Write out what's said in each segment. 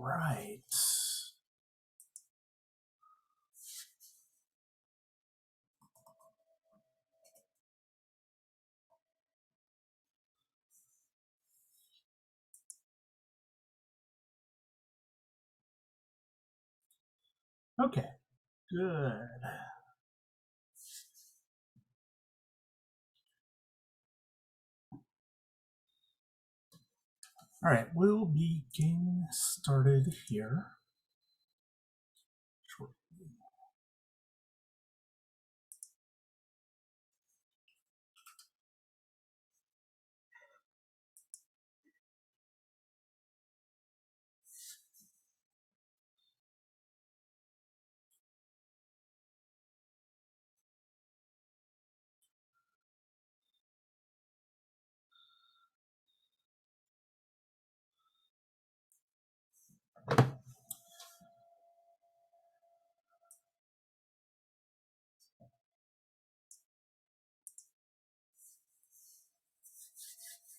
right. Okay, good. All right, we'll be getting started here shortly.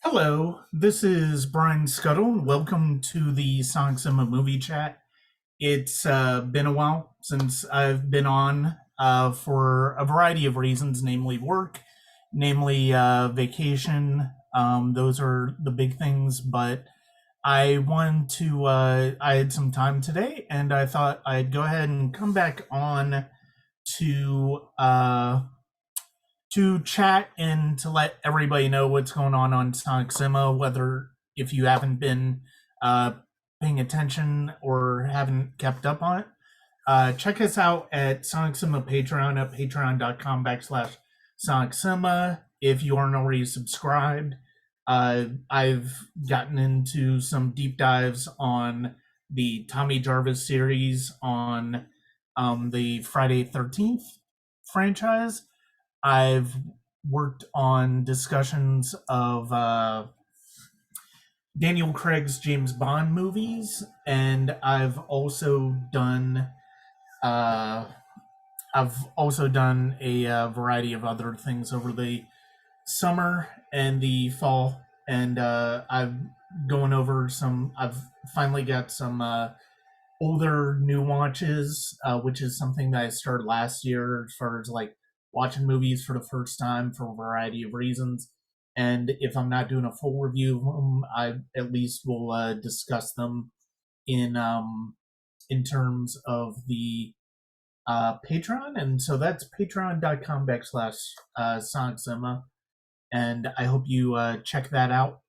Hello, this is Brian Scuttle. Welcome to the Sonic Cinema Movie Chat. It's been a while since I've been on for a variety of reasons, namely work, namely vacation. Those are the big things, but I wanted to, I had some time today, and I thought I'd go ahead and come back on to chat and to let everybody know what's going on Sonic Cinema, whether if you haven't been uh, paying attention or haven't kept up on it. Check us out at Sonic Cinema Patreon at patreon.com/Sonic Cinema. If you aren't already subscribed, I've gotten into some deep dives on the Tommy Jarvis series on the Friday 13th franchise. I've worked on discussions of Daniel Craig's James Bond movies, and I've also done a variety of other things over the summer and the fall, and I've going over some. I've finally got some older new watches, which is something that I started last year as far as like watching movies for the first time for a variety of reasons. And if I'm not doing a full review of them, I at least will discuss them in terms of the Patreon. And so that's patreon.com/Sonic Cinema. And I hope you check that out.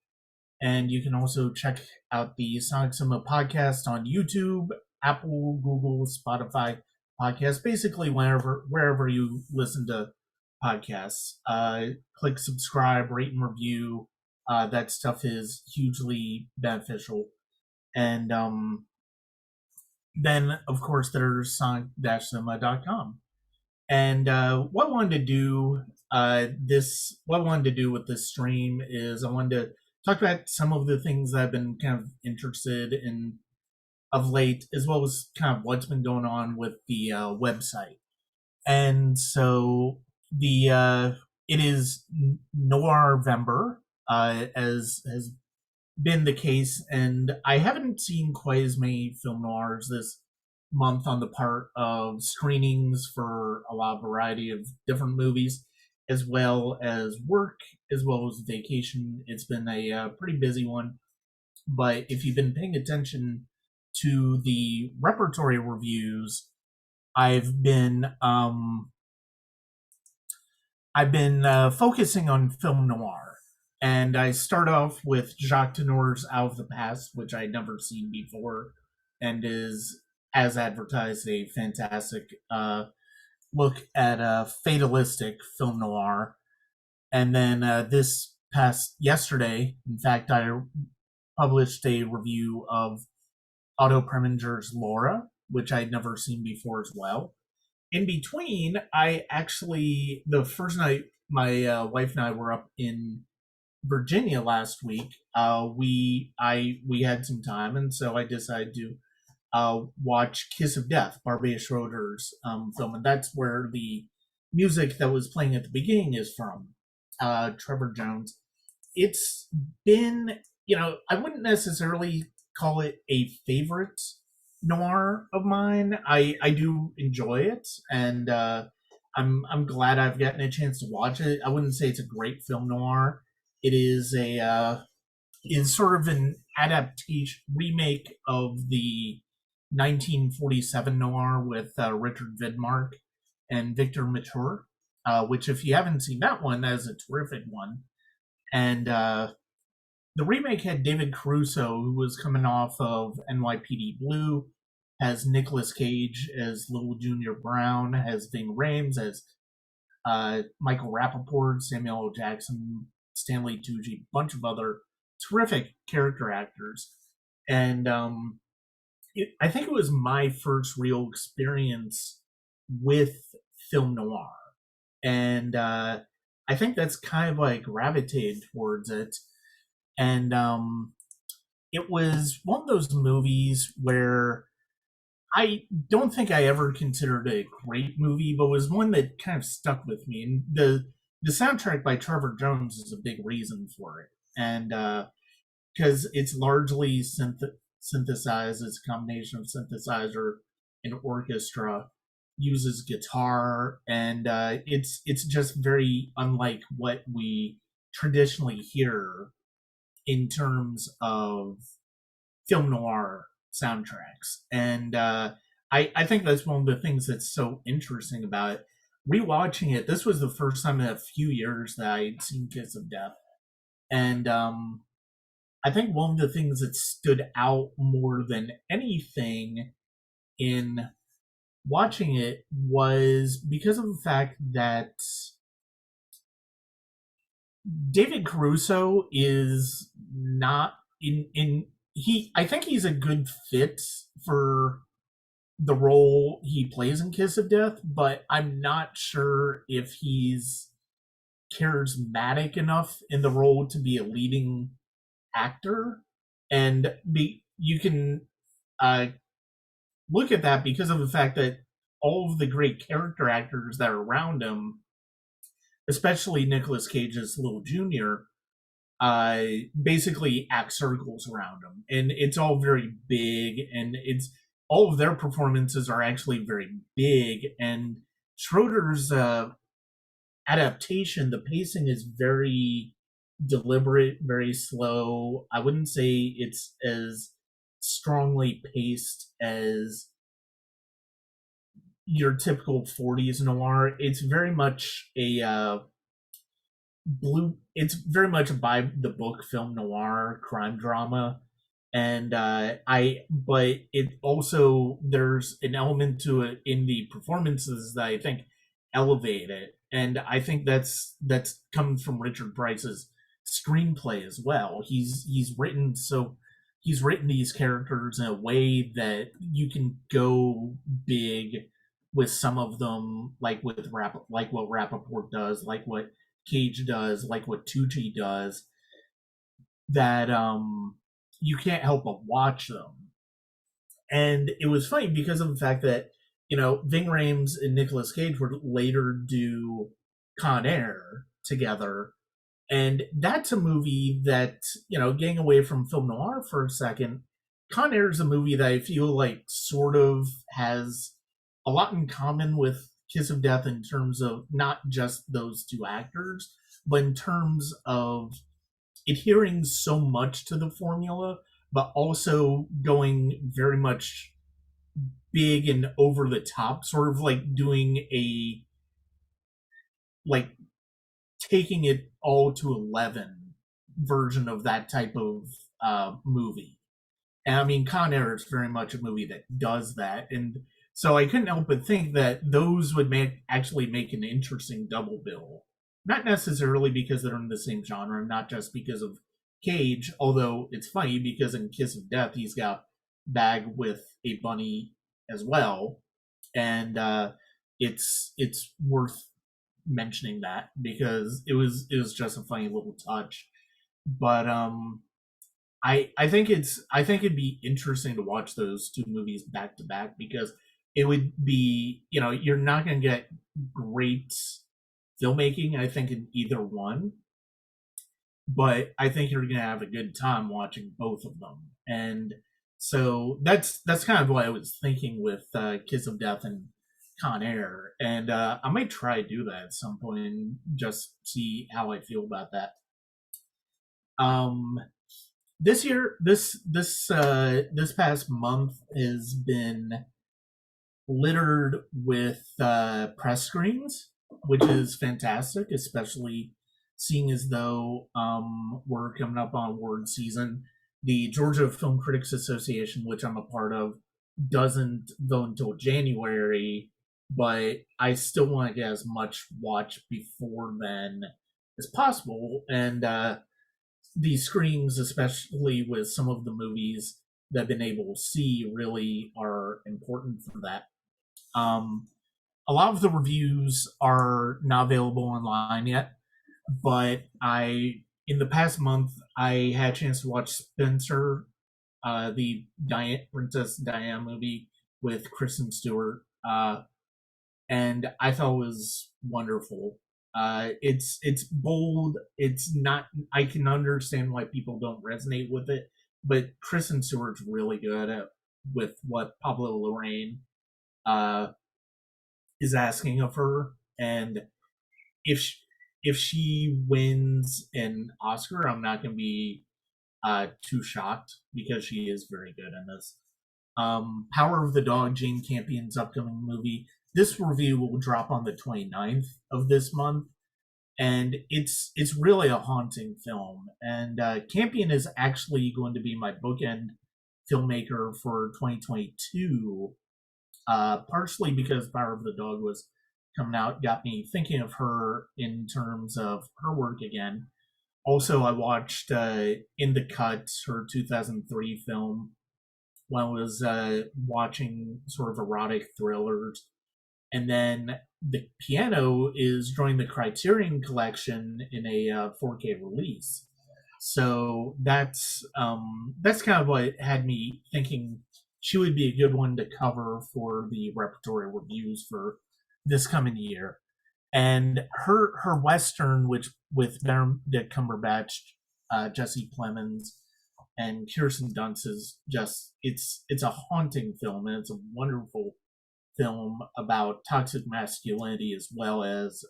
And you can also check out the Sonic Cinema podcast on YouTube, Apple, Google, Spotify podcasts, basically wherever you listen to podcasts. Click subscribe, rate and review. That stuff is hugely beneficial. And then, of course, there's sonic-cinema.com. And what I wanted to do with this stream is I wanted to talk about some of the things that I've been kind of interested in of late, as well as kind of what's been going on with the website. And so it is Noirvember, as has been the case, and I haven't seen quite as many film noirs this month on the part of screenings for a lot of variety of different movies, as well as work, as well as vacation. It's been a pretty busy one, but if you've been paying attention to the repertory reviews, I've been focusing on film noir, and I start off with Jacques Tenour's Out of the Past, which I'd never seen before, and is, as advertised, a fantastic look at a fatalistic film noir. And then this past yesterday, in fact, I published a review of Otto Preminger's Laura, which I'd never seen before as well. In between, the first night my wife and I were up in Virginia last week, we had some time, and so I decided to watch Kiss of Death, Barbara Schroeder's film, and that's where the music that was playing at the beginning is from, Trevor Jones. It's been, I wouldn't necessarily call it a favorite noir of mine. I do enjoy it, and I'm glad I've gotten a chance to watch it. I wouldn't say it's a great film noir. It is sort of an adaptation remake of the 1947 noir with Richard Vidmark and Victor Mature, which if you haven't seen that one, that is a terrific one. And the remake had David Caruso, who was coming off of NYPD Blue, has Nicolas Cage as Little Junior Brown, has Ving Rhames as Michael Rappaport, Samuel L. Jackson, Stanley Tucci, bunch of other terrific character actors. And I think it was my first real experience with film noir. And I think that's kind of like gravitated towards it. And it was one of those movies where I don't think I ever considered it a great movie, but was one that kind of stuck with me. And the soundtrack by Trevor Jones is a big reason for it. And because it's largely synthesized, it's a combination of synthesizer and orchestra, uses guitar, and it's just very unlike what we traditionally hear in terms of film noir soundtracks. And I think that's one of the things that's so interesting about it. Rewatching it, this was the first time in a few years that I'd seen Kiss of Death. And I think one of the things that stood out more than anything in watching it was because of the fact that David Caruso is not in he I think he's a good fit for the role he plays in Kiss of Death, but I'm not sure if he's charismatic enough in the role to be a leading actor. And you can uh, look at that because of the fact that all of the great character actors that are around him, especially Nicolas Cage's Little Junior, basically act circles around him, and it's all very big, and it's all of their performances are actually very big. And Schroeder's adaptation, the pacing is very deliberate, very slow. I wouldn't say it's as strongly paced as your typical 40s noir. It's very much a it's very much by the book film noir crime drama. And but it also, there's an element to it in the performances that I think elevate it. And I think that's comes from Richard Price's screenplay as well. He's written these characters in a way that you can go big with some of them, like like what Rappaport does, like what Cage does, like what Tucci does, that you can't help but watch them. And it was funny because of the fact that, Ving Rhames and Nicolas Cage would later do Con Air together. And that's a movie that, getting away from film noir for a second, Con Air is a movie that I feel like sort of has a lot in common with Kiss of Death in terms of not just those two actors, but in terms of adhering so much to the formula, but also going very much big and over the top, sort of like doing like taking it all to 11 version of that type of movie. And I mean, Con Air is very much a movie that does that. And so I couldn't help but think that those would actually make an interesting double bill. Not necessarily because they're in the same genre, not just because of Cage, although it's funny because in Kiss of Death, he's got Bag with a bunny as well. And it's worth mentioning that because it was just a funny little touch. But I think it'd be interesting to watch those two movies back to back because it would be, you're not going to get great filmmaking, I think, in either one, but I think you're going to have a good time watching both of them. And So that's kind of what I was thinking with Kiss of Death and Con Air, and I might try to do that at some point and just see how I feel about that. Um, this year, this past month has been littered with press screenings, which is fantastic, especially seeing as though we're coming up on award season. The Georgia Film Critics Association, which I'm a part of, doesn't go until January, but I still want to get as much watch before then as possible. And these screenings, especially with some of the movies that I've been able to see, really are important for that. Um, a lot of the reviews are not available online yet, but in the past month, I had a chance to watch Spencer, the Princess Diana movie with Kristen Stewart, and I thought it was wonderful. It's bold. It's not. I can understand why people don't resonate with it, but Kristen Stewart's really good at with what Pablo Larraín uh, is asking of her, and if she, if she wins an Oscar, I'm not going to be too shocked because she is very good in this. Power of the Dog, Jane Campion's upcoming movie. This review will drop on the 29th of this month, and it's really a haunting film. And Campion is actually going to be my bookend filmmaker for 2022, partially because Power of the Dog was coming out, got me thinking of her in terms of her work again. Also, I watched In the Cut, her 2003 film, when I was watching sort of erotic thrillers. And then The Piano is joining the Criterion Collection in a 4K release. So that's kind of what had me thinking she would be a good one to cover for the repertory reviews for this coming year. And her western, which with Benedict Cumberbatch, Jesse Plemons, and Kirsten Dunst, is just it's a haunting film, and it's a wonderful film about toxic masculinity as well as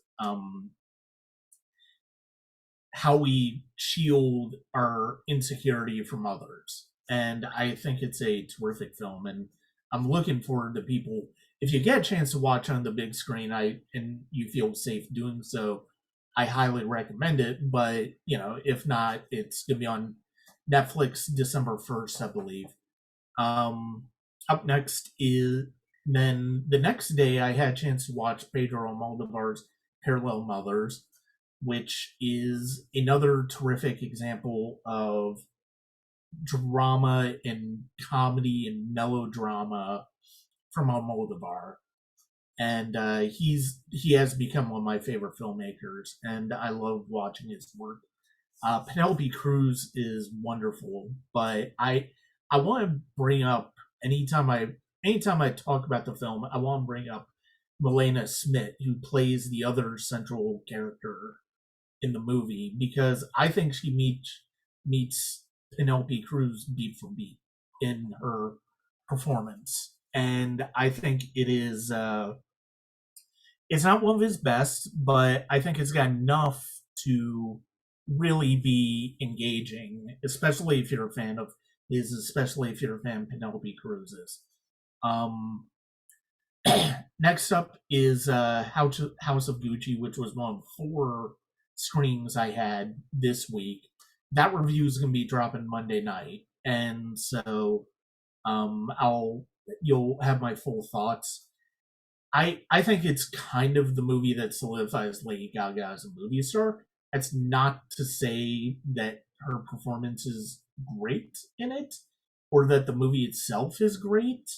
how we shield our insecurity from others. And I think it's a terrific film, and I'm looking forward to people. If you get a chance to watch on the big screen, and you feel safe doing so, I highly recommend it. But if not, it's gonna be on Netflix December 1st, I believe. Um, Up next is then the next day I had a chance to watch Pedro Almodovar's Parallel Mothers, which is another terrific example of drama and comedy and melodrama from Almodovar. And he has become one of my favorite filmmakers, and I love watching his work. Penelope Cruz is wonderful, but I want to bring up anytime I talk about the film, I want to bring up Milena Smith, who plays the other central character in the movie, because I think she meets Penelope Cruz beat for beat in her performance, and I think it's not one of his best, but I think it's got enough to really be engaging, especially if you're a fan of his, especially if you're a fan of Penelope Cruz's. Um, Next up is House of Gucci, which was one of 4 screenings I had this week. That review is going to be dropping Monday night, and so I'll you'll have my full thoughts. I think it's kind of the movie that solidifies Lady Gaga as a movie star. That's not to say that her performance is great in it, or that the movie itself is great,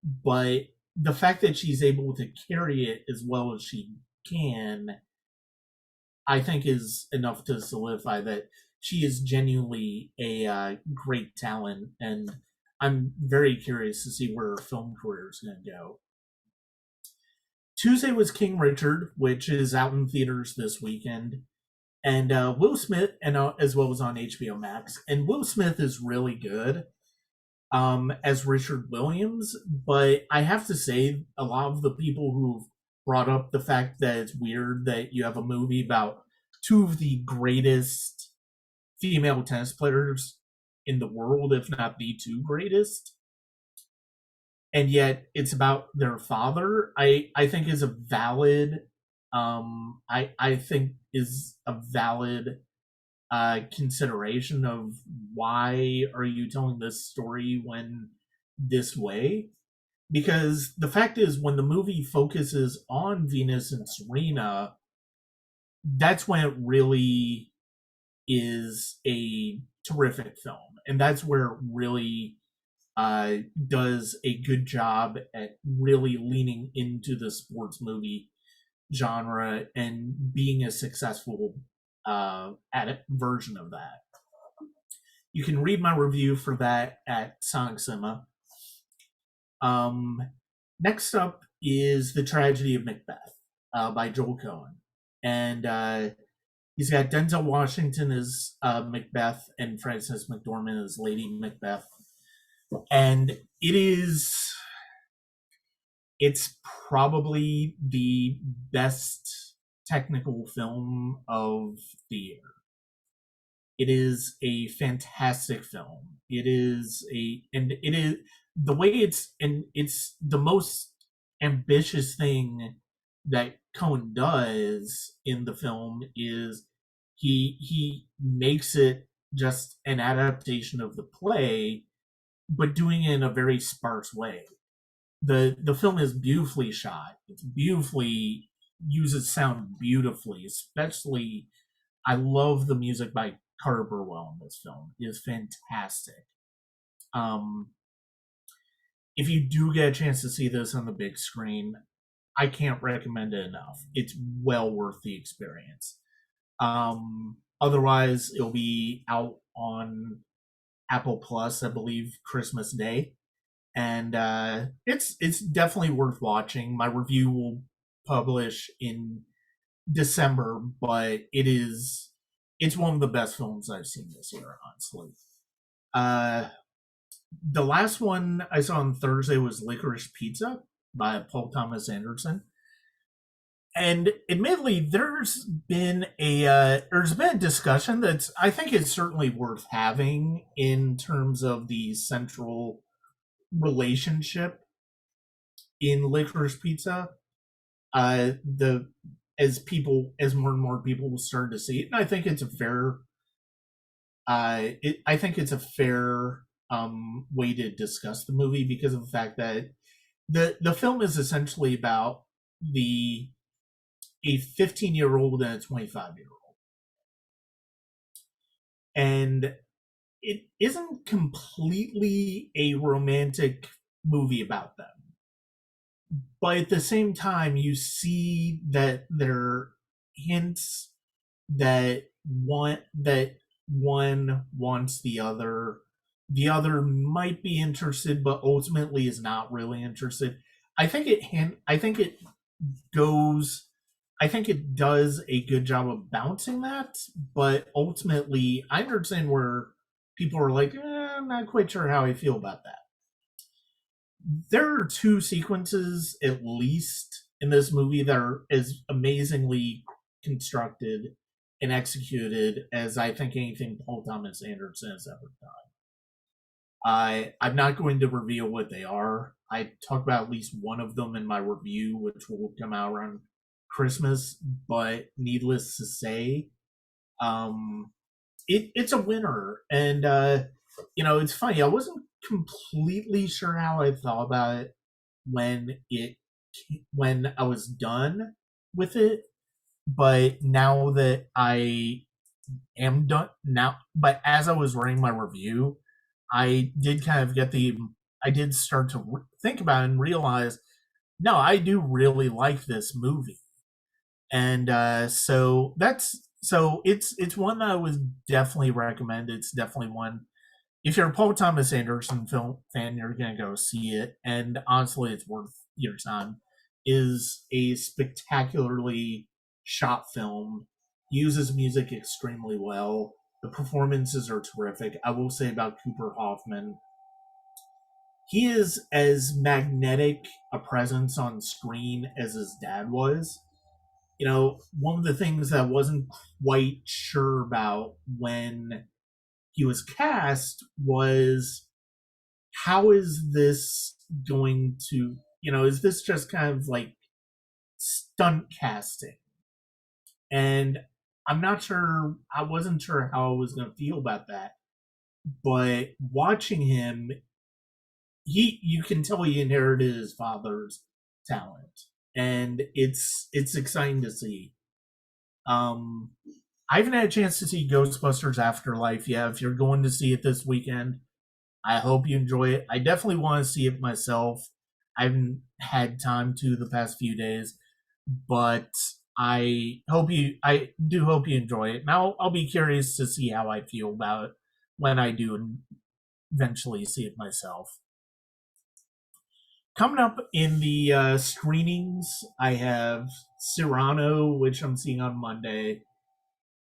but the fact that she's able to carry it as well as she can, I think, is enough to solidify that she is genuinely a great talent, and I'm very curious to see where her film career is going to go. Tuesday was King Richard, which is out in theaters this weekend, and Will Smith, and as well as on HBO Max. And Will Smith is really good. as Richard Williams, but I have to say, a lot of the people who've brought up the fact that it's weird that you have a movie about two of the greatest female tennis players in the world, if not the two greatest, and yet it's about their father. I think is a valid, I think is a valid consideration of why are you telling this story when this way, because the fact is when the movie focuses on Venus and Serena, that's when it really is a terrific film, and that's where it really does a good job at really leaning into the sports movie genre and being a successful version of that. You can read my review for that at Sonic Cinema. Um, Next up is The Tragedy of Macbeth by Joel Cohen. And he's got Denzel Washington as Macbeth and Frances McDormand as Lady Macbeth. And it's probably the best technical film of the year. It is a fantastic film. It is the way it's the most ambitious thing that Cohen does in the film is he makes it just an adaptation of the play, but doing it in a very sparse way. The film is beautifully shot. It's beautifully uses sound beautifully, especially I love the music by Carter Burwell in this film. It is fantastic. Um, if you do get a chance to see this on the big screen, I can't recommend it enough. It's well worth the experience. Otherwise, it'll be out on Apple Plus, I believe, Christmas Day, and it's definitely worth watching. My review will publish in December, but it's one of the best films I've seen this year, honestly. Uh, the last one I saw on Thursday was Licorice Pizza by Paul Thomas Anderson. And admittedly, there's been a discussion that's I think it's certainly worth having in terms of the central relationship in Licorice Pizza. The as more and more people will start to see it, and I think it's a fair I think it's a fair way to discuss the movie because of the fact that the film is essentially about the a 15-year-old and a 25-year-old, and it isn't completely a romantic movie about them, but at the same time you see that there are hints that one wants the other might be interested but ultimately is not really interested. I think it goes I think it does a good job of balancing that, but ultimately I understand where people are like, I'm not quite sure how I feel about that. There are two sequences at least in this movie that are as amazingly constructed and executed as I think anything Paul Thomas Anderson has ever done. I'm not going to reveal what they are. I talk about at least one of them in my review, which will come out around Christmas. But needless to say, it's a winner, and it's funny. I wasn't completely sure how I thought about it when it when I was done with it, but now that I am done now, but as I was writing my review, I did kind of I did start to think about it and realize, no, I do really like this movie, and it's one that I would definitely recommend. It's definitely one if you're a Paul Thomas Anderson film fan, you're gonna go see it, and honestly, it's worth your time. Is a spectacularly shot film, uses music extremely well. The performances are terrific. I will say about Cooper Hoffman, he is as magnetic a presence on screen as his dad was. One of the things that I wasn't quite sure about when he was cast was, how is this going to, is this just kind of like stunt casting? And I wasn't sure how I was going to feel about that. But watching him, you can tell he inherited his father's talent. And it's exciting to see. Um, I haven't had a chance to see Ghostbusters Afterlife yet. If you're going to see it this weekend, I hope you enjoy it. I definitely want to see it myself. I haven't had time to the past few days, but I do hope you enjoy it. And I'll be curious to see how I feel about it when I do eventually see it myself. Coming up in the screenings, I have Cyrano, which I'm seeing on Monday.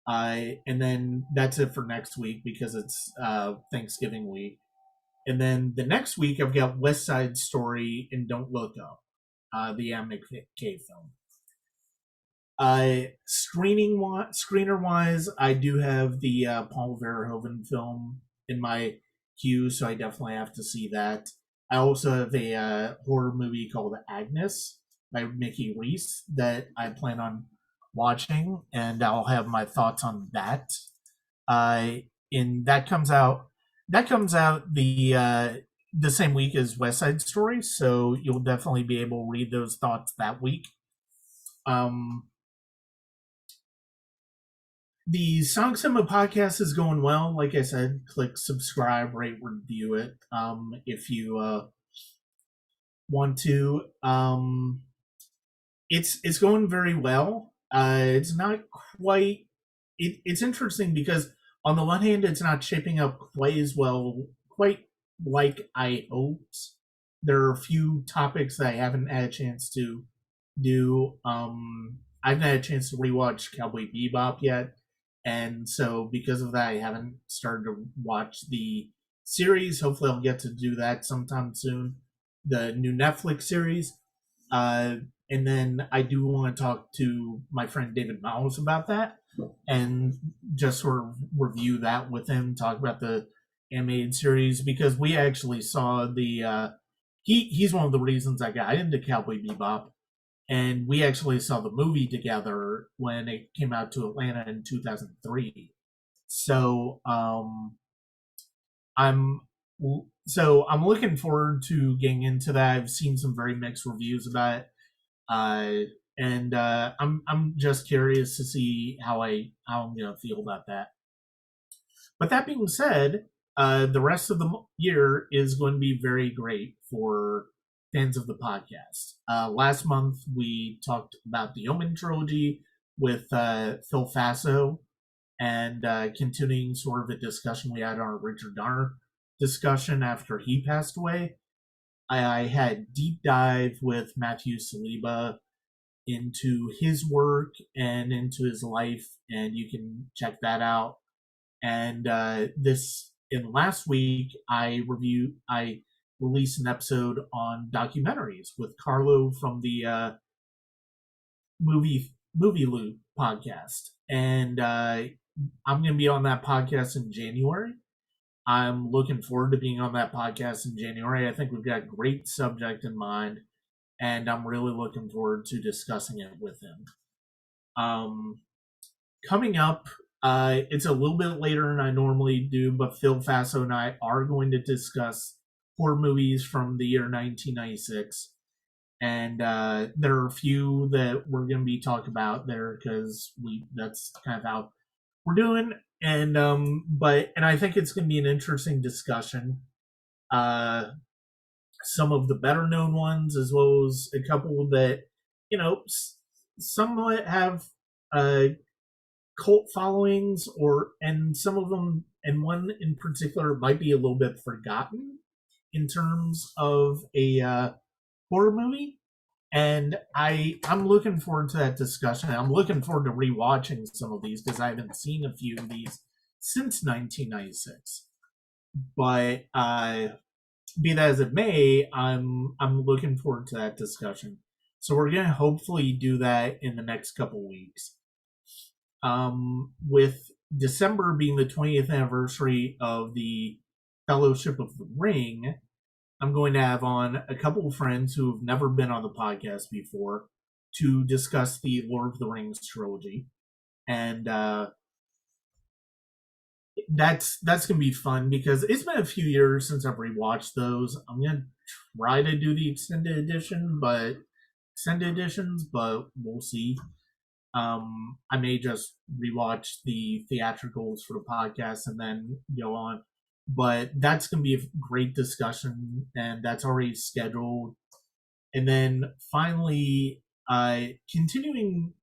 And then that's it for next week because it's Thanksgiving week. And then the next week, I've got West Side Story and Don't Look Up, the Adam McKay film. Screener wise, I do have the Paul Verhoeven film in my queue, so I definitely have to see that. I also have a horror movie called Agnes by Mickey Reese that I plan on watching, and I'll have my thoughts on that. And that comes out. The same week as West Side Story, so you'll definitely be able to read those thoughts that week. The Song Cinema podcast is going well. Like I said, click subscribe, rate, review it if you want to. It's going very well. It's not quite. It's interesting because on the one hand, it's not shaping up quite as well, quite like I hoped. There are a few topics that I haven't had a chance to do. I haven't had a chance to rewatch Cowboy Bebop yet, and so because of that, I haven't started to watch the series. Hopefully, I'll get to do that sometime soon. The new Netflix series. And then I do want to talk to my friend David Miles about that and just sort of review that with him, talk about the animated series, because we actually saw he's one of the reasons I got into Cowboy Bebop, and we actually saw the movie together when it came out to Atlanta in 2003. So I'm I'm looking forward to getting into that. I've seen some very mixed reviews about it. And I'm just curious to see how I'm gonna feel about that. But that being said, the rest of the year is going to be very great for fans of the podcast. Last month we talked about the Omen trilogy with Phil Faso, and continuing sort of a discussion we had on our Richard Donner discussion after he passed away. I had deep dive with Matthew Saliba into his work and into his life, and you can check that out. And last week, I released an episode on documentaries with Carlo from the movie Loop podcast, and I'm going to be on that podcast in January. I'm looking forward to being on that podcast in January. I think we've got a great subject in mind, and I'm really looking forward to discussing it with him. Coming up, it's a little bit later than I normally do, but Phil Faso and I are going to discuss horror movies from the year 1996. And there are a few that we're going to be talking about there because that's kind of how we're doing. And I think it's going to be an interesting discussion. Some of the better known ones, as well as a couple that somewhat have cult followings, and some of them, and one in particular might be a little bit forgotten in terms of a horror movie. And I'm looking forward to that discussion. I'm looking forward to rewatching some of these because I haven't seen a few of these since 1996. But be that as it may, I'm looking forward to that discussion. So we're gonna hopefully do that in the next couple weeks. With December being the 20th anniversary of the Fellowship of the Ring, I'm going to have on a couple of friends who have never been on the podcast before to discuss the Lord of the Rings trilogy, and that's gonna be fun because it's been a few years since I've rewatched those. I'm gonna try to do the extended editions, but we'll see. I may just rewatch the theatricals for the podcast and then go on. But that's going to be a great discussion, and that's already scheduled. And then finally, continuing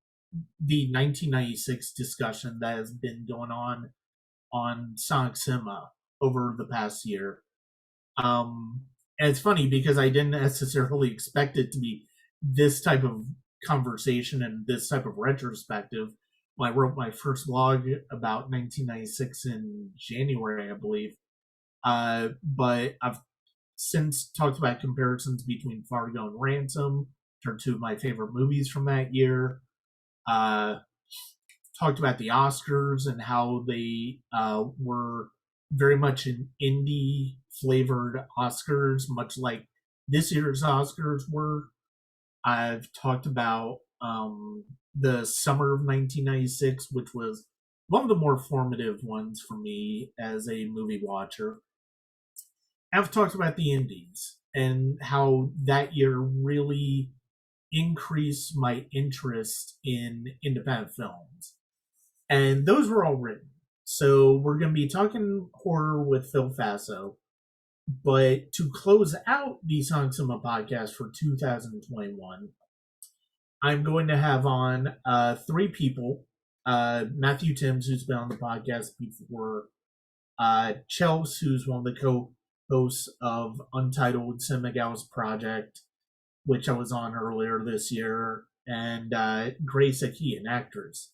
the 1996 discussion that has been going on Sonic Cinema over the past year. And it's funny because I didn't necessarily expect it to be this type of conversation and this type of retrospective when I wrote my first blog about 1996 in January, I believe. But I've since talked about comparisons between Fargo and Ransom, which are two of my favorite movies from that year. Uh, Talked about the Oscars and how they were very much an indie flavored Oscars, much like this year's Oscars were. I've talked about the summer of 1996, which was one of the more formative ones for me as a movie watcher. I've talked about the indies and how that year really increased my interest in independent films. And those were all written. So we're going to be talking horror with Phil Faso. But to close out the Song Cinema podcast for 2021, I'm going to have on three people. Matthew Timms, who's been on the podcast before. Chels, who's one of the co-hosts of Untitled Cinema Gals Project, which I was on earlier this year. And Grace Aki, an actress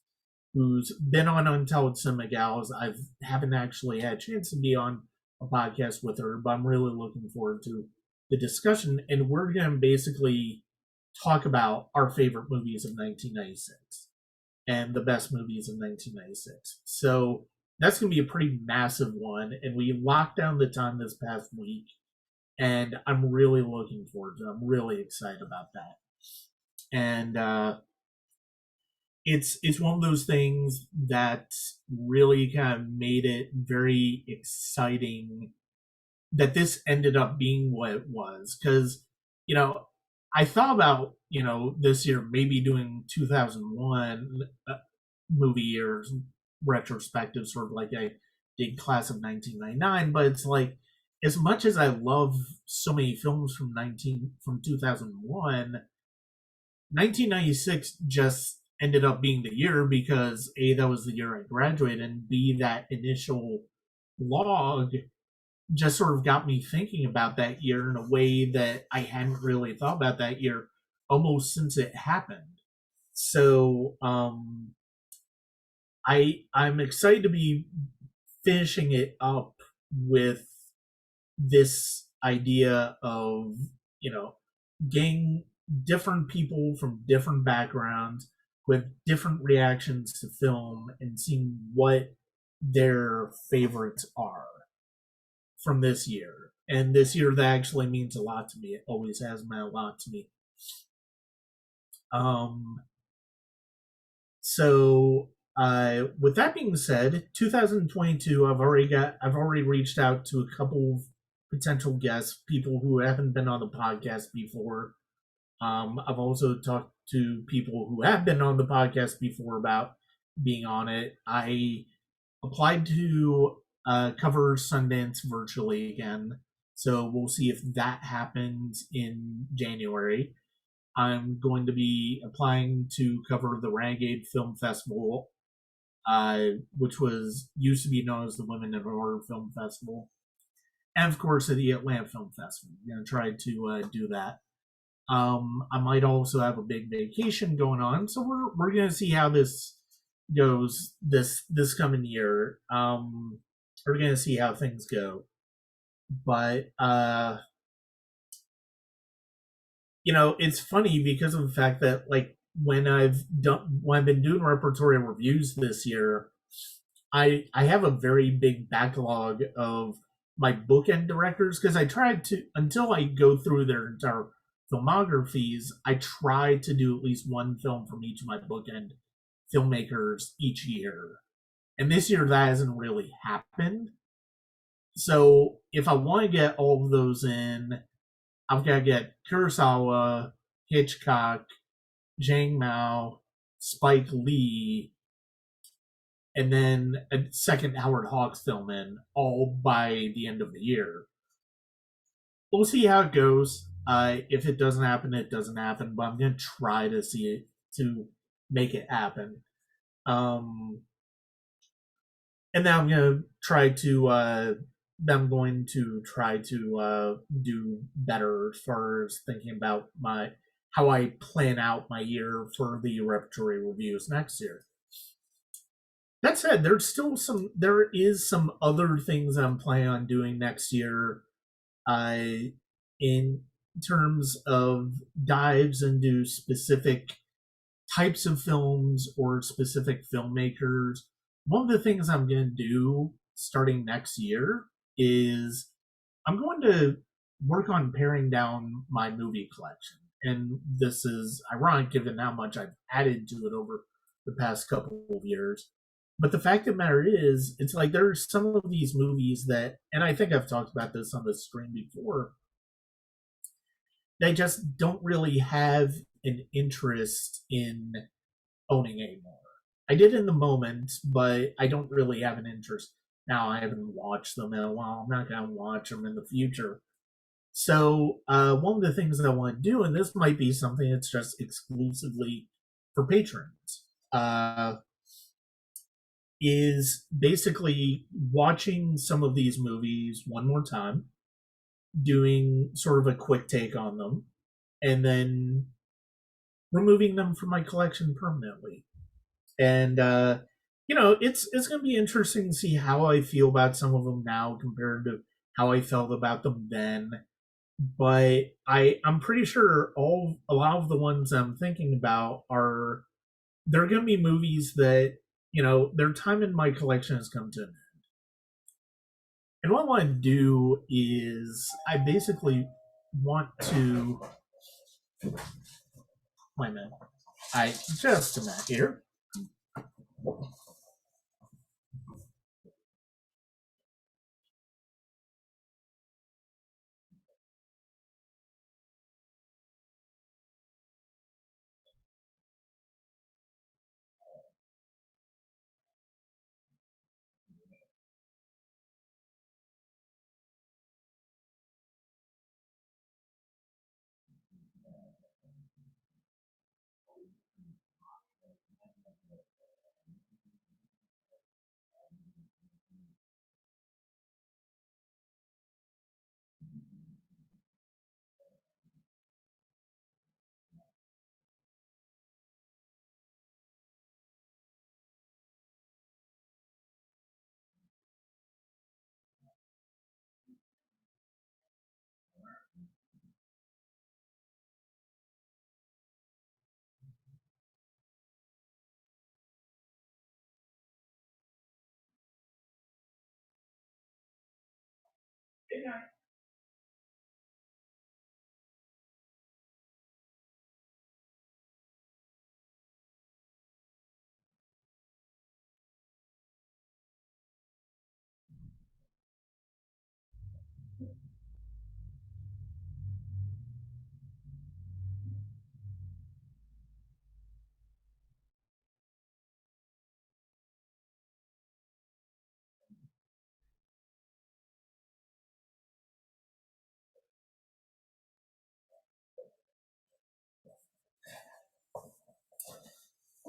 who's been on Untold Cinema Gals. I haven't actually had a chance to be on a podcast with her, but I'm really looking forward to the discussion. And we're going to basically talk about our favorite movies of 1996 and the best movies of 1996. So that's going to be a pretty massive one. And we locked down the time this past week. And I'm really looking forward to it. I'm really excited about that. And it's one of those things that really kind of made it very exciting that this ended up being what it was. Because, I thought about, this year maybe doing 2001 movie years retrospective, sort of like I did class of 1999, but it's like, as much as I love so many films from 2001, 1996 just ended up being the year because A, that was the year I graduated, and B, that initial log just sort of got me thinking about that year in a way that I hadn't really thought about that year almost since it happened. So I'm excited to be finishing it up with this idea of, getting different people from different backgrounds with different reactions to film and seeing what their favorites are from this year. And this year, that actually means a lot to me. It always has meant a lot to me. So with that being said, 2022, I've already reached out to a couple of potential guests, people who haven't been on the podcast before. I've also talked to people who have been on the podcast before about being on it. I applied to cover Sundance virtually again, so we'll see if that happens in January. I'm going to be applying to cover the Renegade Film Festival, which used to be known as the Women in Horror Film Festival, and of course the Atlanta Film Festival. I'm going to try to do that. I might also have a big vacation going on, so we're going to see how this goes this coming year. We're going to see how things go. But it's funny because of the fact that like when I've been doing repertory reviews this year, I have a very big backlog of my bookend directors because I tried to until I go through their entire filmographies, I try to do at least one film from each of my bookend filmmakers each year. And this year that hasn't really happened. So if I want to get all of those in, I've got to get Kurosawa, Hitchcock, Jang Mao, Spike Lee, and then a second Howard Hawks film in, all by the end of the year. We'll see how it goes. If it doesn't happen, it doesn't happen. But I'm gonna try to see it to make it happen. Um, and then I'm gonna try to. I'm going to try to do better as far as thinking about my how I plan out my year for the repertory reviews next year. That said, there is some other things I'm planning on doing next year. I in terms of dives into specific types of films or specific filmmakers. One of the things I'm going to do starting next year is I'm going to work on paring down my movie collection. And this is ironic given how much I've added to it over the past couple of years. But the fact of the matter is, it's like there's some of these movies that, and I think I've talked about this on the stream before, they just don't really have an interest in owning anymore. I did in the moment, but I don't really have an interest. Now I haven't watched them in a while. I'm not going to watch them in the future. So one of the things that I want to do, and this might be something that's just exclusively for patrons, is basically watching some of these movies one more time, doing sort of a quick take on them, and then removing them from my collection permanently. And it's going to be interesting to see how I feel about some of them now compared to how I felt about them then. But I'm pretty sure a lot of the ones I'm thinking about are they're going to be movies that their time in my collection has come to an end. And what I want to do is I basically want to wait a minute. I just a minute here.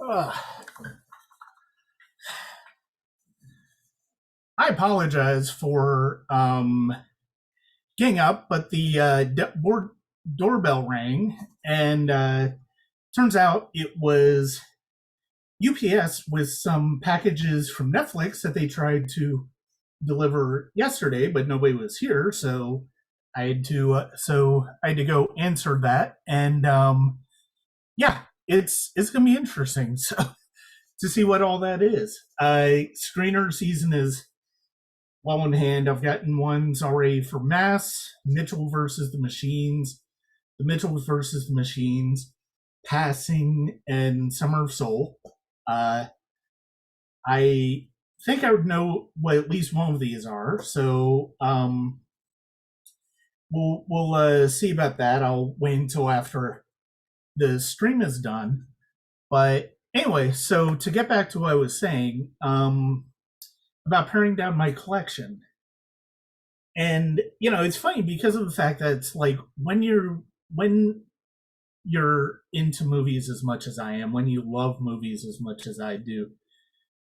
Uh, I apologize for getting up, but the doorbell rang, and turns out it was UPS with some packages from Netflix that they tried to deliver yesterday, but nobody was here, so I had to go answer that, and yeah, it's gonna be interesting. So to see what all that is. Screener season is well in hand. I've gotten ones already for Mass, Mitchell versus the Machines, the Mitchells versus the Machines, Passing, and Summer of Soul. Uh, I think I would know what at least one of these are. So we'll see about that. I'll wait until after the stream is done. But anyway, so to get back to what I was saying about paring down my collection, and it's funny because of the fact that it's like when you're into movies as much as I am, when you love movies as much as I do,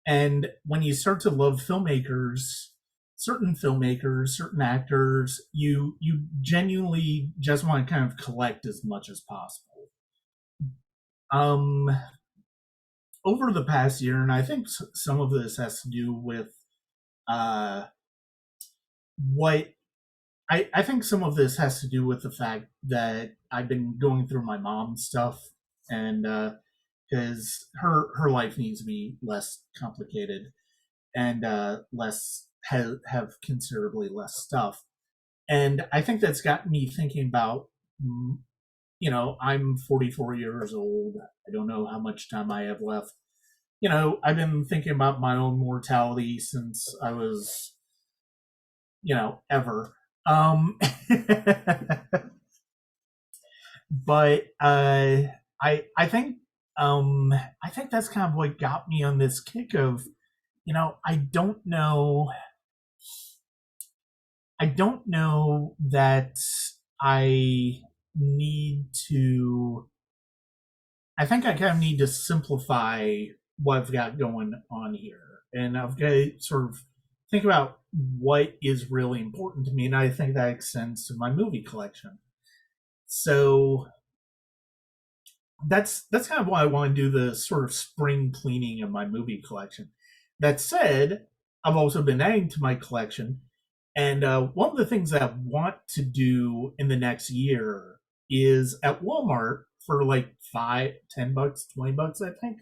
and when you start to love filmmakers, certain actors, you genuinely just want to kind of collect as much as possible. Um, Over the past year, and I think some of this has to do with uh, what I think some of this has to do with the fact that I've been going through my mom's stuff, and because her life needs to be less complicated and less have considerably less stuff. And I think that's got me thinking about, I'm 44 years old. I don't know how much time I have left. I've been thinking about my own mortality since I was, ever. But I think I think that's kind of what got me on this kick of, I don't know that I need to. I think I kind of need to simplify what I've got going on here, and I've got to sort of think about what is really important to me, and I think that extends to my movie collection. So that's kind of why I want to do the sort of spring cleaning of my movie collection. That said, I've also been adding to my collection, and one of the things that I want to do in the next year is at Walmart for like 5, $10, $20, I think.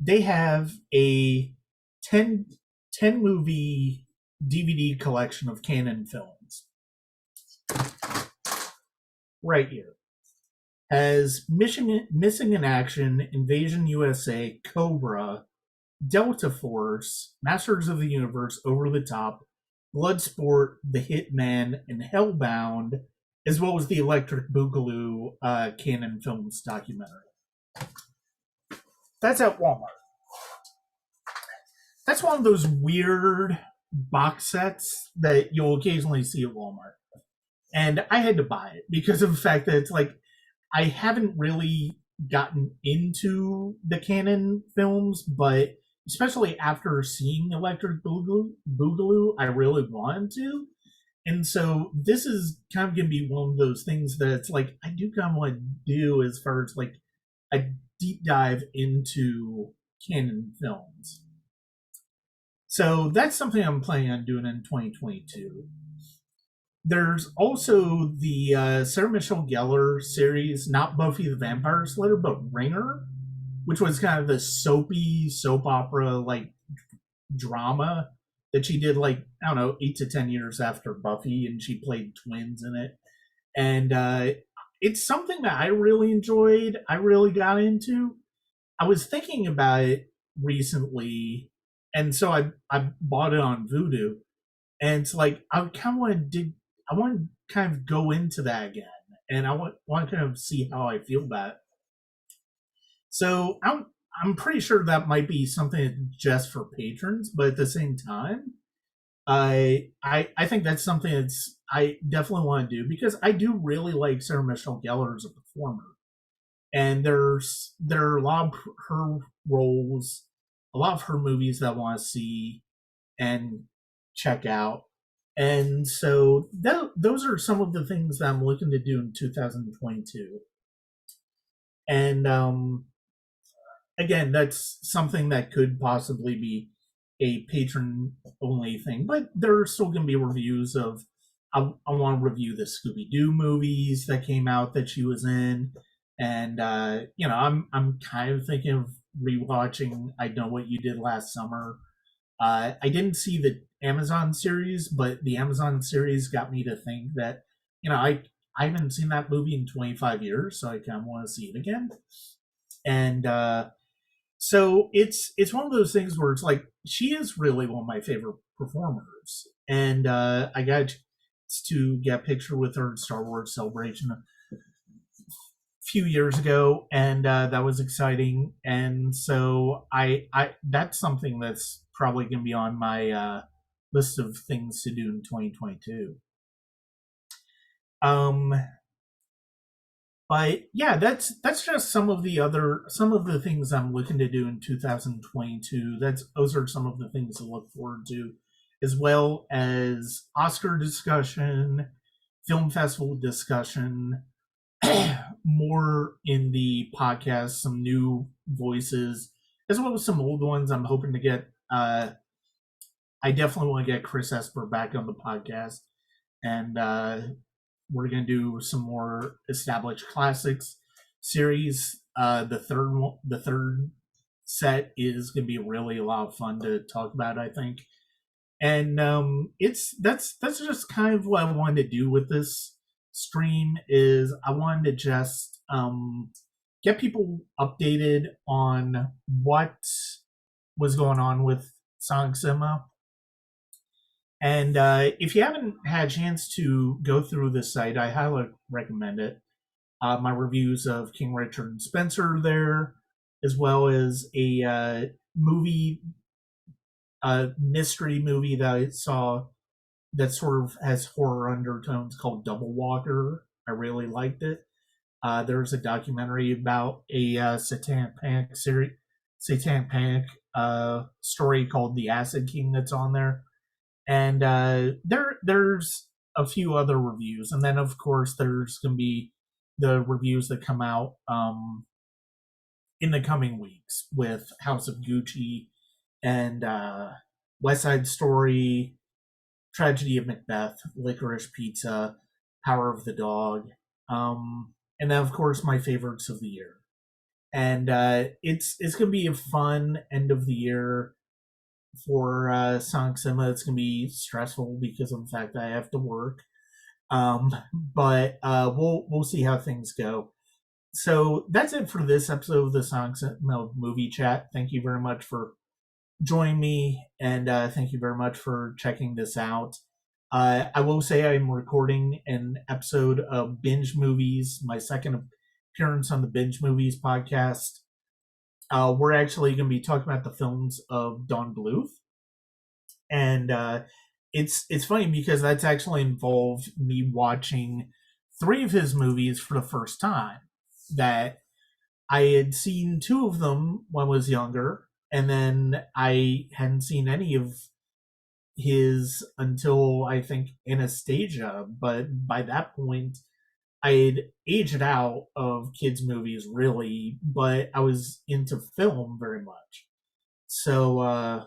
They have a 10 movie DVD collection of canon films right here. Has Missing in Action, Invasion USA, Cobra, Delta Force, Masters of the Universe, Over the Top, Bloodsport, The Hitman, and Hellbound, as well as the Electric Boogaloo canon films documentary. That's at Walmart. That's one of those weird box sets that you'll occasionally see at Walmart. And I had to buy it because of the fact that it's like I haven't really gotten into the canon films, but especially after seeing Electric Boogaloo, I really wanted to. And so this is kind of going to be one of those things that it's like I do kind of want to do as far as like a deep dive into canon films. So that's something I'm planning on doing in 2022. There's also the Sarah Michelle Gellar series, not Buffy the Vampire Slayer, but Ringer, which was kind of the soapy soap opera like drama that she did like, I don't know, 8 to 10 years after Buffy, and she played twins in it. And it's something that I really enjoyed. I really got into. I was thinking about it recently, and so I bought it on Vudu, and it's like I kind of want to dig. I want to kind of go into that again, and I want to kind of see how I feel about it. So I'm pretty sure that might be something just for patrons, but at the same time, I think that's something that's I definitely want to do because I do really like Sarah Michelle Gellar as a performer, and there are a lot of her roles, a lot of her movies that I want to see and check out. And so those are some of the things that I'm looking to do in 2022. And again, that's something that could possibly be a patron only thing, but there are still going to be reviews of. I want to review the Scooby Doo movies that came out that she was in, and I'm kind of thinking of rewatching I Know What You Did Last Summer. I didn't see the Amazon series, but the Amazon series got me to think that I haven't seen that movie in 25 years, so I kind of want to see it again. And so it's one of those things where it's like she is really one of my favorite performers, and I got to get a picture with her at Star Wars Celebration a few years ago, and that was exciting. And so I that's something that's probably going to be on my list of things to do in 2022. Um, but yeah, that's just some of the things I'm looking to do in 2022. Those are some of the things to look forward to, as well as Oscar discussion, film festival discussion, more in the podcast, some new voices, as well as some old ones. I'm hoping to get. I definitely want to get Chris Esper back on the podcast, and we're going to do some more established classics series. The third set is going to be really a lot of fun to talk about, I think. And it's that's just kind of what I wanted to do with this stream. Is I wanted to just get people updated on what was going on with Sonic Cinema. And if you haven't had a chance to go through this site, I highly recommend it. My reviews of King Richard and Spencer are there, as well as a mystery movie that I saw that sort of has horror undertones called Double Walker. I really liked it. There's a documentary about a satanic panic story called The Acid King that's on there, and there's a few other reviews, and then of course there's gonna be the reviews that come out in the coming weeks with House of Gucci and West Side Story, Tragedy of Macbeth, Licorice Pizza, Power of the Dog, and then of course my favorites of the year. And it's gonna be a fun end of the year for Sonic Cinema. It's gonna be stressful because of the fact that I have to work, but we'll see how things go. So that's it for this episode of the Sonic Cinema Movie Chat. Thank you very much for joining me, and thank you very much for checking this out. I will say I'm recording an episode of Binge Movies, my second appearance on the Binge Movies podcast. We're actually going to be talking about the films of Don Bluth, and it's funny because that's actually involved me watching 3 of his movies for the first time. That I had seen 2 of them when I was younger, and then I hadn't seen any of his until I think Anastasia. But by that point, I had aged out of kids' movies, really, but I was into film very much. So,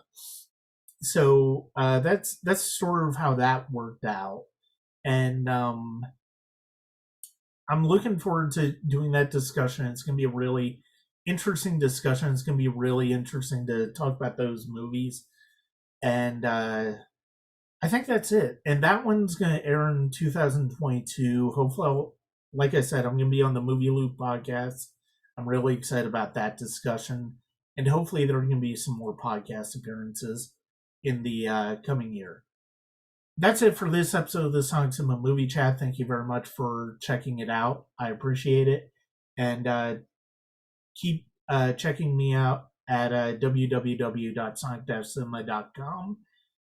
that's sort of how that worked out, and I'm looking forward to doing that discussion. It's going to be a really interesting discussion. It's going to be really interesting to talk about those movies, and I think that's it. And that one's going to air in 2022. Hopefully, like I said, I'm going to be on the Movie Loop podcast. I'm really excited about that discussion. And hopefully there are going to be some more podcast appearances in the coming year. That's it for this episode of the Sonic Cinema Movie Chat. Thank you very much for checking it out. I appreciate it. And keep checking me out at www.sonic-cinema.com,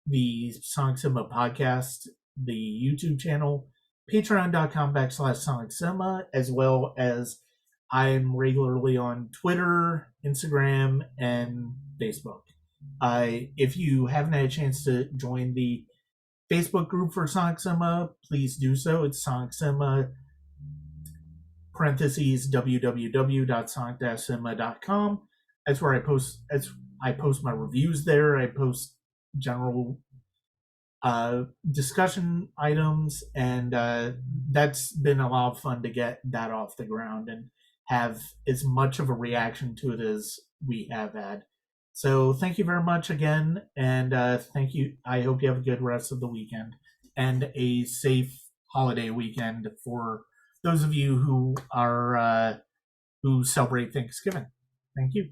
the Sonic Cinema podcast, the YouTube channel, patreon.com/Sonic Cinema, as well as I'm regularly on Twitter, Instagram, and Facebook. If you haven't had a chance to join the Facebook group for Sonic Cinema, please do so. It's Sonic Cinema www.sonic-cinema.com. That's where I post my reviews there. I post general discussion items, and that's been a lot of fun to get that off the ground and have as much of a reaction to it as we have had. So thank you very much again, and thank you. I hope you have a good rest of the weekend and a safe holiday weekend for those of you who are who celebrate Thanksgiving. Thank you.